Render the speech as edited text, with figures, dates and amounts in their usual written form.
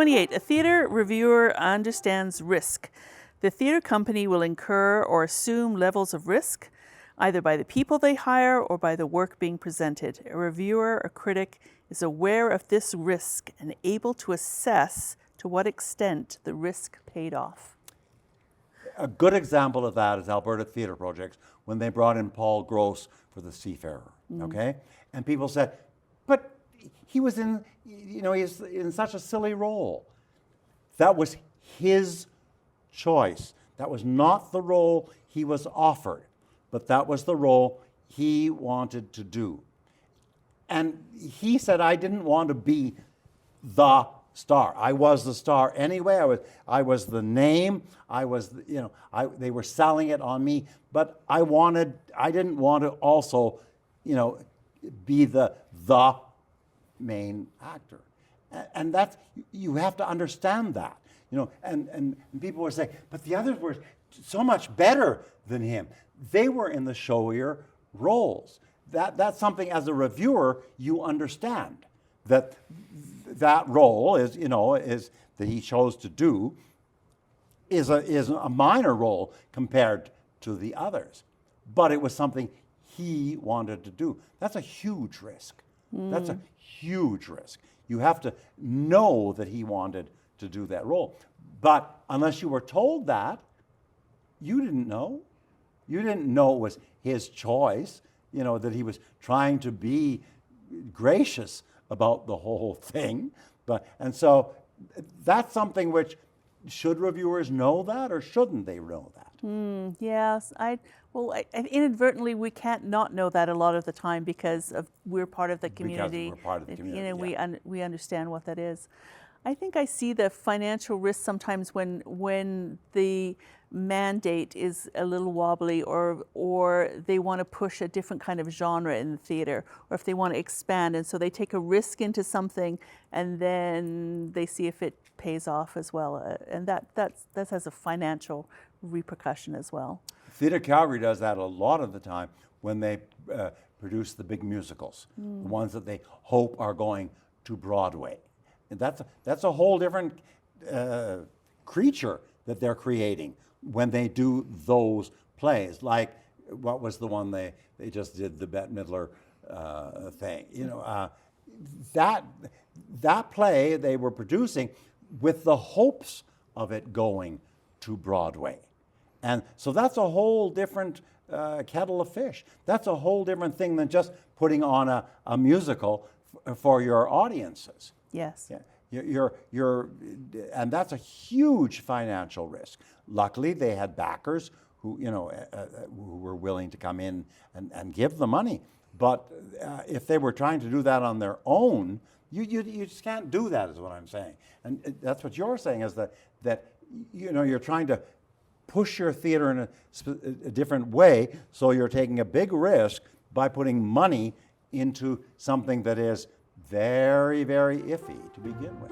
28. A theatre reviewer understands risk. The theatre company will incur or assume levels of risk, either by the people they hire or by the work being presented. A reviewer or critic is aware of this risk and able to assess to what extent the risk paid off. A good example of that is Alberta Theatre Projects when they brought in Paul Gross for The Seafarer, okay? And people said, but he was in, he's in such a silly role. That was his choice. That was not the role he was offered, but that was the role he wanted to do. And he said, I didn't want to be the star. I was the star anyway. I was the name. I was, they were selling it on me, but I didn't want to also, be the main actor. And that's, you have to understand that, and people would say, but the others were so much better than him. They were in the showier roles. That's something as a reviewer you understand, that role is that he chose to do is a minor role compared to the others, but it was something he wanted to do. That's a huge risk. That's a huge risk. You have to know that he wanted to do that role, but unless you were told that, you didn't know. You didn't know it was his choice. That he was trying to be gracious about the whole thing. And so that's something which, should reviewers know that or shouldn't they know that? Yes, inadvertently we can't not know that a lot of the time because we're part of the community. Because we're part of the community, we understand what that is. I think I see the financial risk sometimes when the mandate is a little wobbly, or they want to push a different kind of genre in the theatre, or if they want to expand, and so they take a risk into something and then they see if it pays off as well, and that has a financial repercussion as well. Theatre Calgary does that a lot of the time when they produce the big musicals, the ones that they hope are going to Broadway. And that's a whole different creature that they're creating when they do those plays. Like, what was the one they just did, the Bette Midler thing? That play they were producing with the hopes of it going to Broadway. And so that's a whole different kettle of fish. That's a whole different thing than just putting on a musical for your audiences. Yes. Yeah. And that's a huge financial risk. Luckily, they had backers who were willing to come in and give the money. But if they were trying to do that on their own, you just can't do that, is what I'm saying. And that's what you're saying, is that you're trying to push your theater in a different way, so you're taking a big risk by putting money into something that is very, very iffy to begin with.